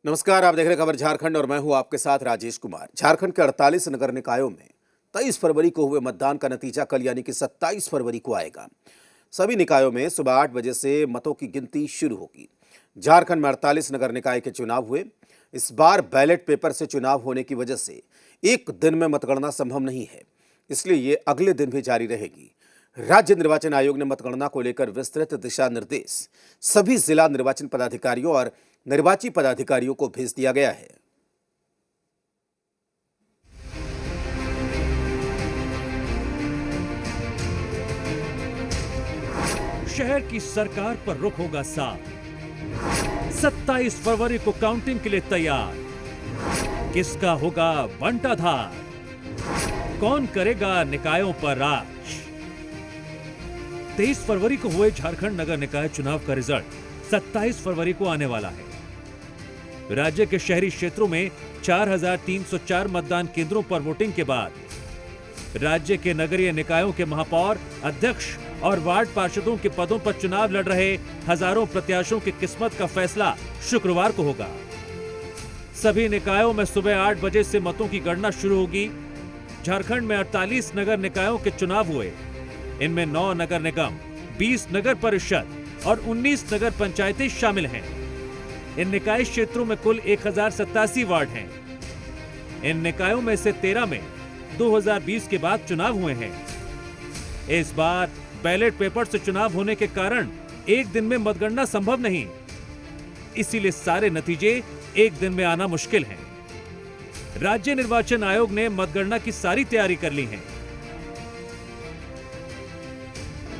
नमस्कार, आप देख रहे हैं खबर झारखंड और मैं हूं आपके साथ राजेश कुमार। झारखंड के 48 नगर निकायों में 23 फरवरी को हुए मतदान का नतीजा कल यानी कि 27 फरवरी को आएगा। सभी निकायों में सुबह 8 बजे से मतों की गिनती शुरू होगी। झारखंड में 48 नगर निकाय के चुनाव हुए। इस बार बैलेट पेपर से चुनाव होने की वजह से एक दिन में मतगणना संभव नहीं है, इसलिए ये अगले दिन भी जारी रहेगी। राज्य निर्वाचन आयोग ने मतगणना को लेकर विस्तृत दिशा निर्देश सभी जिला निर्वाचन पदाधिकारियों और निर्वाची पदाधिकारियों को भेज दिया गया है। शहर की सरकार पर रुख होगा साफ। 27 फरवरी को काउंटिंग के लिए तैयार। किसका होगा बंटाधार? कौन करेगा निकायों पर राज? 23 फरवरी को हुए झारखंड नगर निकाय चुनाव का रिजल्ट 27 फरवरी को आने वाला है। राज्य के शहरी क्षेत्रों में 4,304 मतदान केंद्रों पर वोटिंग के बाद राज्य के नगरीय निकायों के महापौर, अध्यक्ष और वार्ड पार्षदों के पदों पर चुनाव लड़ रहे हजारों प्रत्याशियों की किस्मत का फैसला शुक्रवार को होगा। सभी निकायों में सुबह 8 बजे से मतों की गणना शुरू होगी। झारखंड में 48 नगर निकायों के चुनाव हुए। इनमें 9 नगर निगम, 20 नगर परिषद और 19 नगर पंचायतें शामिल हैं। इन निकाय क्षेत्रों में कुल 1087 वार्ड हैं। इन निकायों में से 13 में 2020 के बाद चुनाव हुए हैं। इस बार बैलेट पेपर से चुनाव होने के कारण एक दिन में मतगणना संभव नहीं, इसीलिए सारे नतीजे एक दिन में आना मुश्किल है। राज्य निर्वाचन आयोग ने मतगणना की सारी तैयारी कर ली है।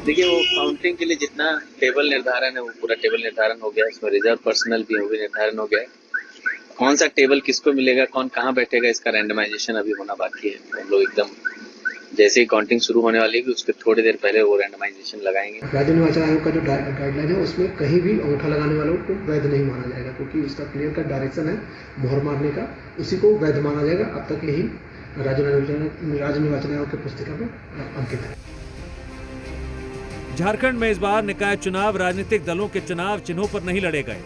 देखिए, वो काउंटिंग के लिए जितना टेबल निर्धारण है वो पूरा टेबल निर्धारण हो गया। इसमें रिजर्व पर्सनल भी निर्धारण हो गया। कौन सा टेबल किसको मिलेगा, कौन कहाँ बैठेगा, इसका रैंडमाइजेशन अभी होना बाकी है। हम लोग एकदम जैसे ही काउंटिंग शुरू होने वाली है उसके थोड़ी देर पहले वो रैंडमाइजेशन लगाएंगे। राज्य निर्वाचन आयोग का जो गाइडलाइन है उसमें कहीं भी अंगूठा लगाने वालों को वैध नहीं माना जाएगा, क्योंकि उसका क्लियर का डायरेक्शन है मोहर मारने का, उसी को वैध माना जाएगा। अब तक यही राज्य निर्वाचन आयोग की पुस्तिका में अंकित है। झारखंड में इस बार निकाय चुनाव राजनीतिक दलों के चुनाव चिन्हों पर नहीं लड़े गए,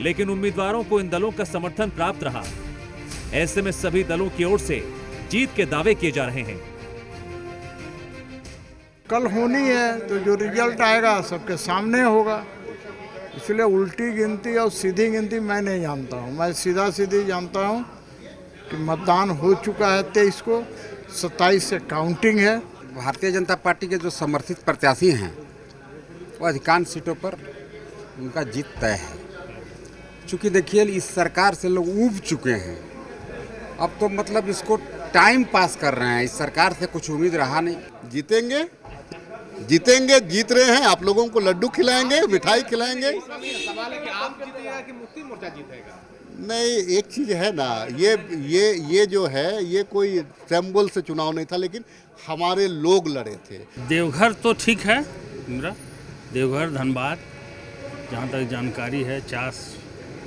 लेकिन उम्मीदवारों को इन दलों का समर्थन प्राप्त रहा। ऐसे में सभी दलों की ओर से जीत के दावे किए जा रहे हैं। कल होनी है तो जो रिजल्ट आएगा सबके सामने होगा, इसलिए उल्टी गिनती और सीधी गिनती मैं नहीं जानता हूँ। मैं सीधा सीधी जानता हूँ कि मतदान हो चुका है 23 को, 27 से काउंटिंग है। भारतीय जनता पार्टी के जो समर्थित प्रत्याशी हैं वो अधिकांश सीटों पर उनका जीत तय है। चूँकि देखिए, इस सरकार से लोग ऊब चुके हैं। अब तो मतलब इसको टाइम पास कर रहे हैं। इस सरकार से कुछ उम्मीद रहा नहीं। जीतेंगे, जीत रहे हैं। आप लोगों को लड्डू खिलाएंगे, मिठाई खिलाएंगे। सवाल है कि आप जीतेगा कि मुक्ति मोर्चा जीतेगा? नहीं, एक चीज है ना, ये जो है ये कोई सिंबल से चुनाव नहीं था, लेकिन हमारे लोग लड़े थे। देवघर तो ठीक है मेरा, देवघर धनबाद जहाँ तक जानकारी है, चास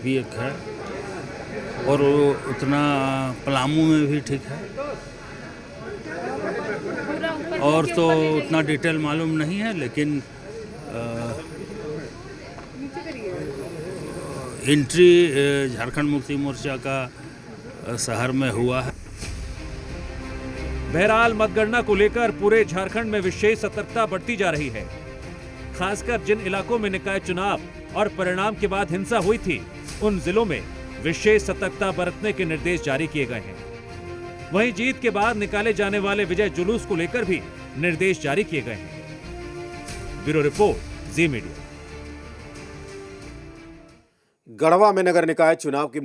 भी एक है, और उतना पलामू में भी ठीक है, और तो उतना डिटेल मालूम नहीं है, लेकिन एंट्री झारखंड मुक्ति मोर्चा का शहर में हुआ है। बहरहाल मतगणना को लेकर पूरे झारखंड में विशेष सतर्कता बढ़ती जा रही है। खासकर जिन इलाकों में निकाय चुनाव और परिणाम के बाद हिंसा हुई थी, उन जिलों में विशेष सतर्कता बरतने के निर्देश जारी किए गए हैं। वहीं जीत के बाद निकाले जाने वाले विजय जुलूस को लेकर भी निर्देश जारी किए गए हैं। ब्यूरो रिपोर्ट, जी मीडिया। गढ़वा में नगर निकाय चुनाव की